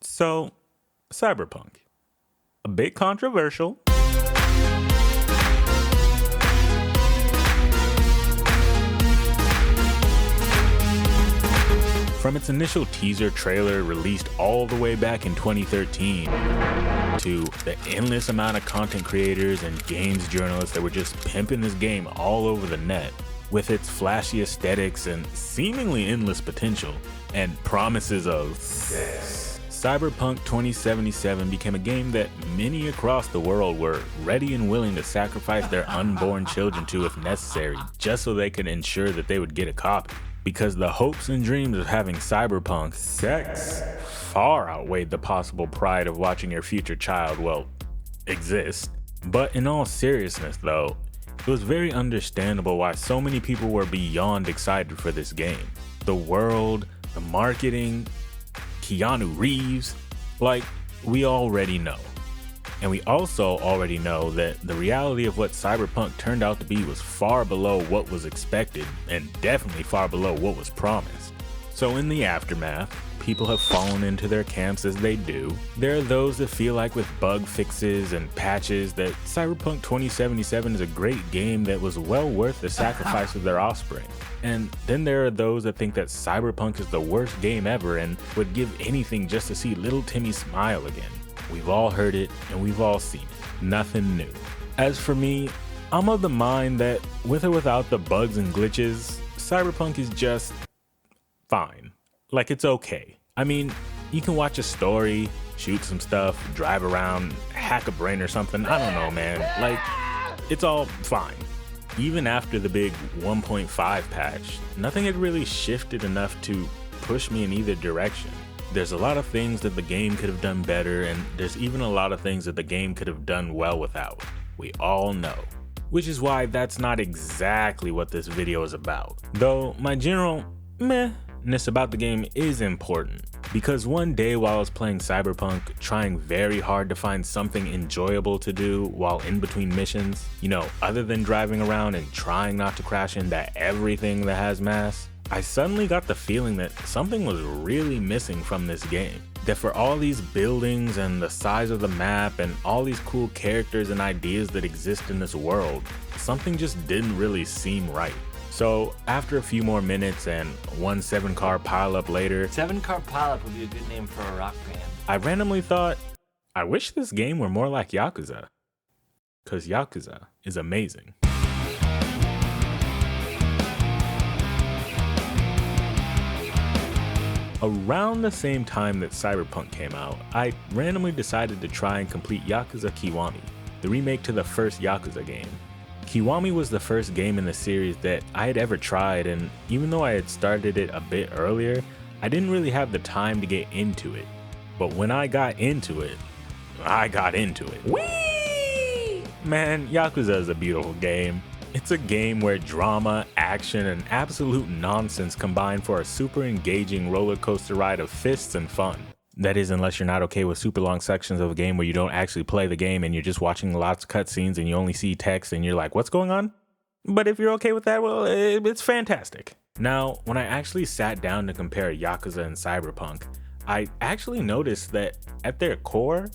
So, Cyberpunk. A bit controversial. From its initial teaser trailer released all the way back in 2013 to the endless amount of content creators and games journalists that were just pimping this game all over the net with its flashy aesthetics and seemingly endless potential and promises of Cyberpunk 2077 became a game that many across the world were ready and willing to sacrifice their unborn children to if necessary, just so they could ensure that they would get a copy. Because the hopes and dreams of having cyberpunk sex far outweighed the possible pride of watching your future child, well, exist. But in all seriousness though, it was very understandable why so many people were beyond excited for this game. The world, the marketing, Keanu Reeves, like, we already know. And we also already know that the reality of what Cyberpunk turned out to be was far below what was expected, and definitely far below what was promised. So in the aftermath, people have fallen into their camps as they do. There are those that feel like with bug fixes and patches that Cyberpunk 2077 is a great game that was well worth the sacrifice of their offspring. And then there are those that think that Cyberpunk is the worst game ever and would give anything just to see little Timmy smile again. We've all heard it and we've all seen it. Nothing new. As for me, I'm of the mind that with or without the bugs and glitches, Cyberpunk is just fine. Like, it's okay. I mean, you can watch a story, shoot some stuff, drive around, hack a brain or something. I don't know, man. Like, it's all fine. Even after the big 1.5 patch, nothing had really shifted enough to push me in either direction. There's a lot of things that the game could have done better, and there's even a lot of things that the game could have done well without. We all know. Which is why that's not exactly what this video is about. Though my general meh-ness about the game is important. Because one day while I was playing Cyberpunk, trying very hard to find something enjoyable to do while in between missions, other than driving around and trying not to crash into everything that has mass, I suddenly got the feeling that something was really missing from this game. That for all these buildings and the size of the map and all these cool characters and ideas that exist in this world, something just didn't really seem right. So after a few more minutes and one 7-car pileup later, 7-car pileup would be a good name for a rock band. I randomly thought, I wish this game were more like Yakuza. Cause Yakuza is amazing. Around the same time that Cyberpunk came out, I randomly decided to try and complete Yakuza Kiwami, the remake to the first Yakuza game. Kiwami was the first game in the series that I had ever tried, and even though I had started it a bit earlier, I didn't really have the time to get into it. But when I got into it, I got into it. Whee! Man, Yakuza is a beautiful game. It's a game where drama, action, and absolute nonsense combine for a super engaging roller coaster ride of fists and fun. That is, unless you're not okay with super long sections of a game where you don't actually play the game and you're just watching lots of cutscenes and you only see text and you're like, what's going on? But if you're okay with that, well, it's fantastic. Now, when I actually sat down to compare Yakuza and Cyberpunk, I actually noticed that at their core,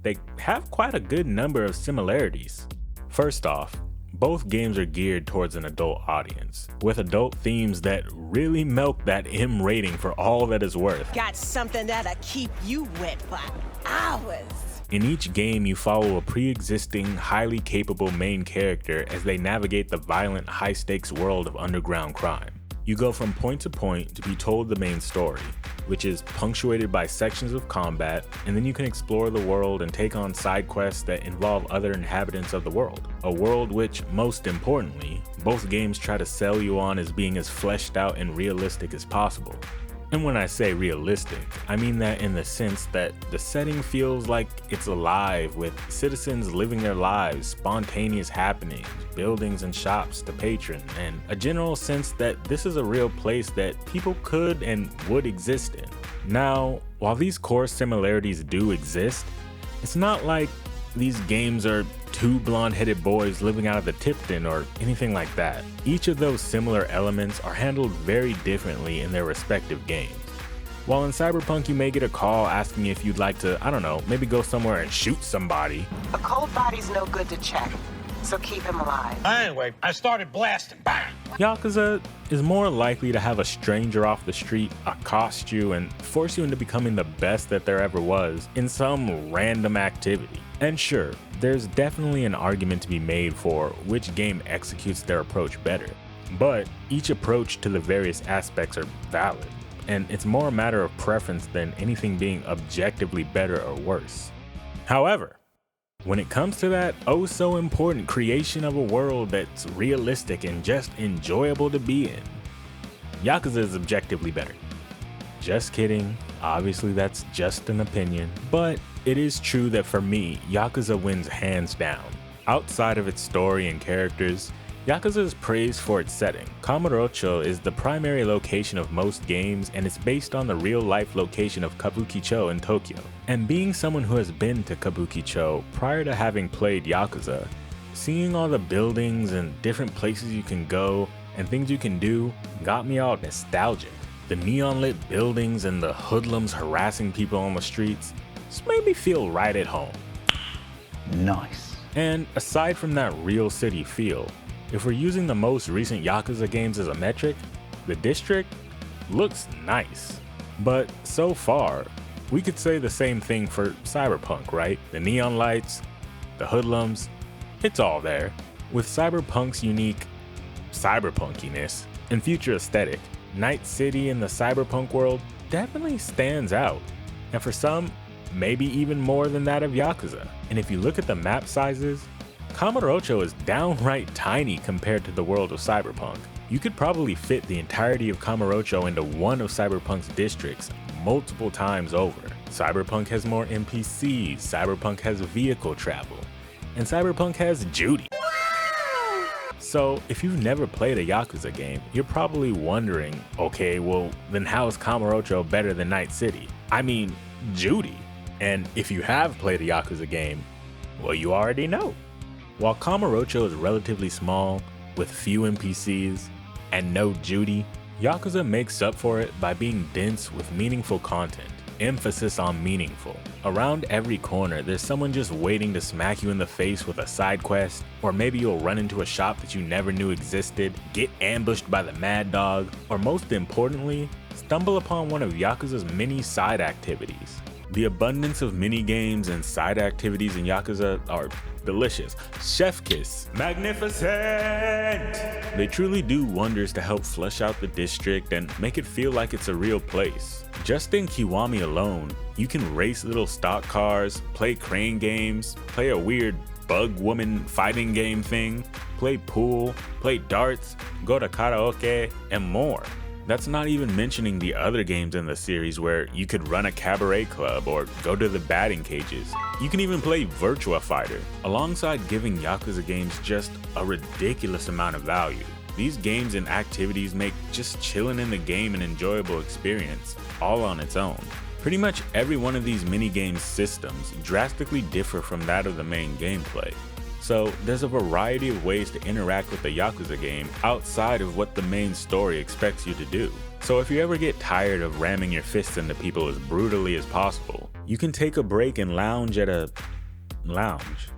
they have quite a good number of similarities. First off, both games are geared towards an adult audience, with adult themes that really milk that M rating for all that it's worth. Got something that'll keep you wet for hours. In each game, you follow a pre-existing, highly capable main character as they navigate the violent, high-stakes world of underground crime. You go from point to point to be told the main story, which is punctuated by sections of combat, and then you can explore the world and take on side quests that involve other inhabitants of the world. A world which, most importantly, both games try to sell you on as being as fleshed out and realistic as possible. And when I say realistic, I mean that in the sense that the setting feels like it's alive, with citizens living their lives, spontaneous happenings, buildings and shops to patron, and a general sense that this is a real place that people could and would exist in. Now, while these core similarities do exist, it's not like these games are two blonde-headed boys living out of the Tipton or anything like that. Each of those similar elements are handled very differently in their respective games. While in Cyberpunk you may get a call asking if you'd like to, I don't know, maybe go somewhere and shoot somebody. A cold body's no good to check, so keep him alive. Anyway, I started blasting. Bang! Yakuza is more likely to have a stranger off the street accost you and force you into becoming the best that there ever was in some random activity. And sure, there's definitely an argument to be made for which game executes their approach better, but each approach to the various aspects are valid, and it's more a matter of preference than anything being objectively better or worse. However, when it comes to that oh so important creation of a world that's realistic and just enjoyable to be in, Yakuza is objectively better. Just kidding, obviously that's just an opinion, but it is true that for me, Yakuza wins hands down. Outside of its story and characters, Yakuza is praised for its setting. Kamurocho is the primary location of most games, and it's based on the real-life location of Kabukicho in Tokyo. And being someone who has been to Kabukicho prior to having played Yakuza, seeing all the buildings and different places you can go and things you can do got me all nostalgic. The neon-lit buildings and the hoodlums harassing people on the streets just made me feel right at home. Nice. And aside from that real city feel, if we're using the most recent Yakuza games as a metric, the district looks nice. But so far, we could say the same thing for Cyberpunk, right? The neon lights, the hoodlums, it's all there. With Cyberpunk's unique cyberpunkiness and future aesthetic, Night City in the Cyberpunk world definitely stands out. And for some, maybe even more than that of Yakuza. And if you look at the map sizes, Kamurocho is downright tiny compared to the world of Cyberpunk. You could probably fit the entirety of Kamurocho into one of Cyberpunk's districts multiple times over. Cyberpunk has more NPCs, Cyberpunk has vehicle travel, and Cyberpunk has Judy. So if you've never played a Yakuza game, you're probably wondering, okay, well then how is Kamurocho better than Night City? I mean, Judy. And if you have played a Yakuza game, well you already know. While Kamurocho is relatively small, with few NPCs, and no Judy, Yakuza makes up for it by being dense with meaningful content. Emphasis on meaningful. Around every corner, there's someone just waiting to smack you in the face with a side quest, or maybe you'll run into a shop that you never knew existed, get ambushed by the Mad Dog, or most importantly, stumble upon one of Yakuza's many side activities. The abundance of mini-games and side activities in Yakuza are delicious. Chef kiss. Magnificent! They truly do wonders to help flesh out the district and make it feel like it's a real place. Just in Kiwami alone, you can race little stock cars, play crane games, play a weird bug woman fighting game thing, play pool, play darts, go to karaoke, and more. That's not even mentioning the other games in the series where you could run a cabaret club or go to the batting cages. You can even play Virtua Fighter, alongside giving Yakuza games just a ridiculous amount of value. These games and activities make just chilling in the game an enjoyable experience, all on its own. Pretty much every one of these mini-game systems drastically differ from that of the main gameplay. So there's a variety of ways to interact with the Yakuza game outside of what the main story expects you to do. So if you ever get tired of ramming your fists into people as brutally as possible, you can take a break and lounge at a lounge.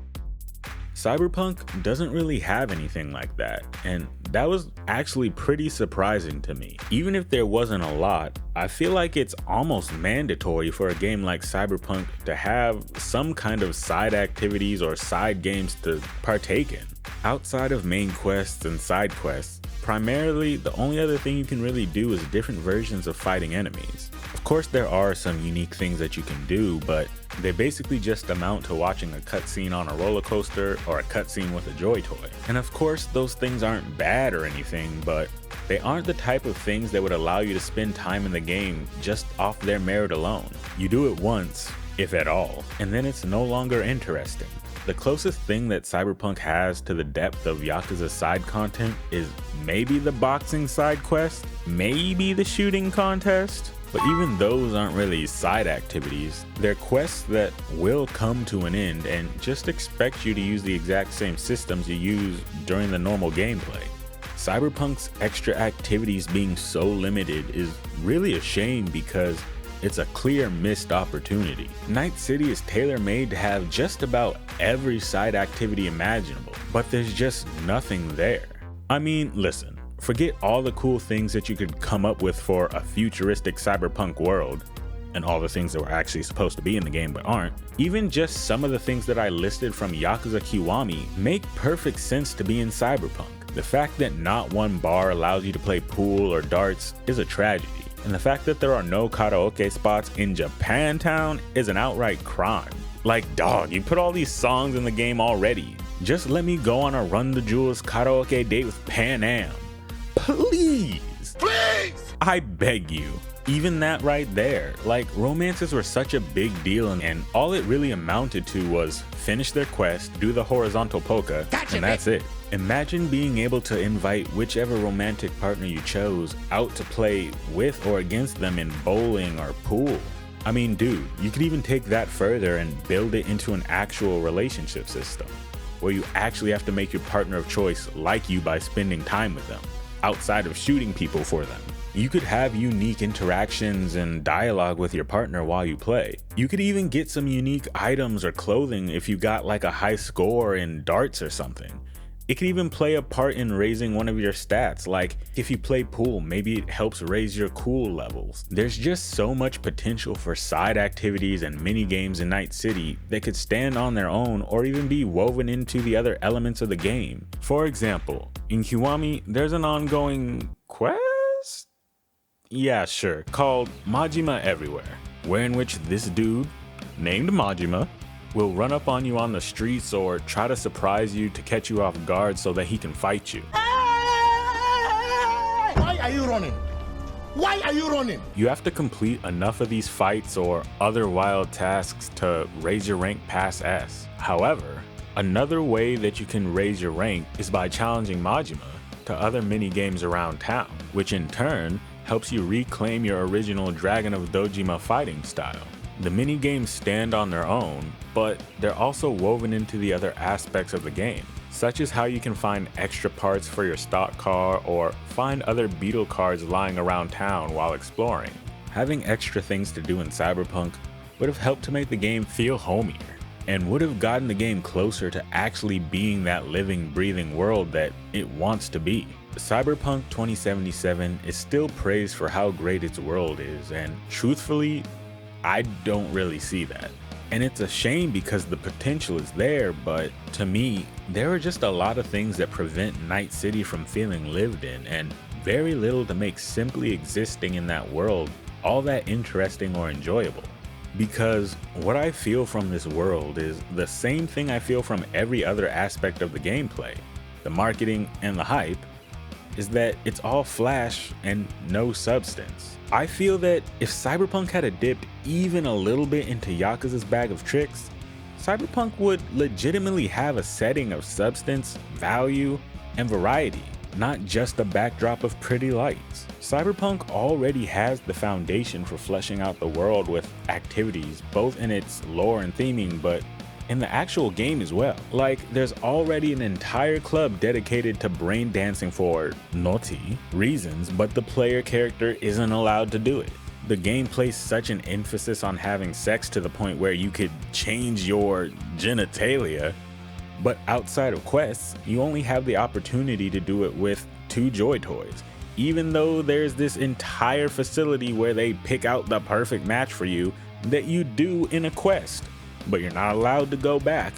Cyberpunk doesn't really have anything like that, and that was actually pretty surprising to me. Even if there wasn't a lot, I feel like it's almost mandatory for a game like Cyberpunk to have some kind of side activities or side games to partake in. Outside of main quests and side quests, primarily the only other thing you can really do is different versions of fighting enemies. Of course there are some unique things that you can do, but they basically just amount to watching a cutscene on a roller coaster or a cutscene with a Joy Toy. And of course those things aren't bad or anything, but they aren't the type of things that would allow you to spend time in the game just off their merit alone. You do it once, if at all, and then it's no longer interesting. The closest thing that Cyberpunk has to the depth of Yakuza's side content is maybe the boxing side quest, maybe the shooting contest, but even those aren't really side activities. They're quests that will come to an end and just expect you to use the exact same systems you use during the normal gameplay. Cyberpunk's extra activities being so limited is really a shame because it's a clear missed opportunity. Night City is tailor-made to have just about every side activity imaginable, but there's just nothing there. I mean, listen, forget all the cool things that you could come up with for a futuristic cyberpunk world, and all the things that were actually supposed to be in the game but aren't. Even just some of the things that I listed from Yakuza Kiwami make perfect sense to be in Cyberpunk. The fact that not one bar allows you to play pool or darts is a tragedy, and the fact that there are no karaoke spots in Japantown is an outright crime. Like, dog, you put all these songs in the game already. Just let me go on a Run the Jewels karaoke date with Pan Am. Please! Please! I beg you. Even that right there, like, romances were such a big deal, and all it really amounted to was finish their quest, do the horizontal polka, and that's it. Imagine being able to invite whichever romantic partner you chose out to play with or against them in bowling or pool. I mean, dude, you could even take that further and build it into an actual relationship system, where you actually have to make your partner of choice like you by spending time with them, outside of shooting people for them. You could have unique interactions and dialogue with your partner while you play. You could even get some unique items or clothing if you got like a high score in darts or something. It could even play a part in raising one of your stats, like if you play pool, maybe it helps raise your cool levels. There's just so much potential for side activities and mini games in Night City that could stand on their own or even be woven into the other elements of the game. For example, in Kiwami, there's an ongoing quest? Yeah, sure, called Majima Everywhere, wherein which this dude, named Majima, will run up on you on the streets or try to surprise you to catch you off guard so that he can fight you. Why are you running? Why are you running? You have to complete enough of these fights or other wild tasks to raise your rank past S. However, another way that you can raise your rank is by challenging Majima to other mini games around town, which in turn helps you reclaim your original Dragon of Dojima fighting style. The mini games stand on their own, but they're also woven into the other aspects of the game, such as how you can find extra parts for your stock car or find other beetle cards lying around town while exploring. Having extra things to do in Cyberpunk would have helped to make the game feel homier, and would have gotten the game closer to actually being that living, breathing world that it wants to be. Cyberpunk 2077 is still praised for how great its world is, and truthfully, I don't really see that. And it's a shame because the potential is there, but to me, there are just a lot of things that prevent Night City from feeling lived in, and very little to make simply existing in that world all that interesting or enjoyable. Because what I feel from this world is the same thing I feel from every other aspect of the gameplay. The marketing and the hype is that it's all flash and no substance. I feel that if Cyberpunk had dipped even a little bit into Yakuza's bag of tricks, Cyberpunk would legitimately have a setting of substance, value, and variety, not just a backdrop of pretty lights. Cyberpunk already has the foundation for fleshing out the world with activities, both in its lore and theming, but in the actual game as well. Like, there's already an entire club dedicated to brain dancing for naughty reasons, but the player character isn't allowed to do it. The game places such an emphasis on having sex to the point where you could change your genitalia, but outside of quests, you only have the opportunity to do it with 2 Joy Toys, even though there's this entire facility where they pick out the perfect match for you that you do in a quest, but you're not allowed to go back.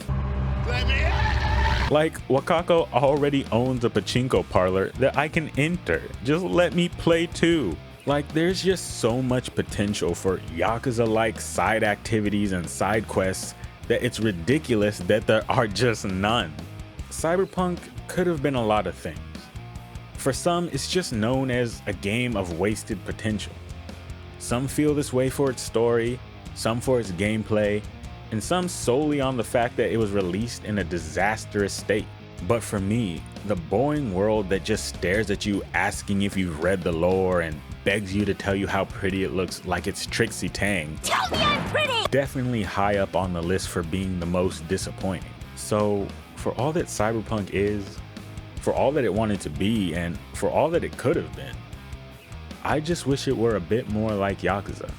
Like, Wakako already owns a pachinko parlor that I can enter. Just let me play too. Like, there's just so much potential for Yakuza-like side activities and side quests that it's ridiculous that there are just none. Cyberpunk could have been a lot of things. For some, it's just known as a game of wasted potential. Some feel this way for its story, some for its gameplay, and some solely on the fact that it was released in a disastrous state. But for me, the boring world that just stares at you asking if you've read the lore and begs you to tell you how pretty it looks like it's Trixie Tang, Tell me I'm pretty! definitely high up on the list for being the most disappointing. So for all that Cyberpunk is, for all that it wanted to be, and for all that it could have been, I just wish it were a bit more like Yakuza.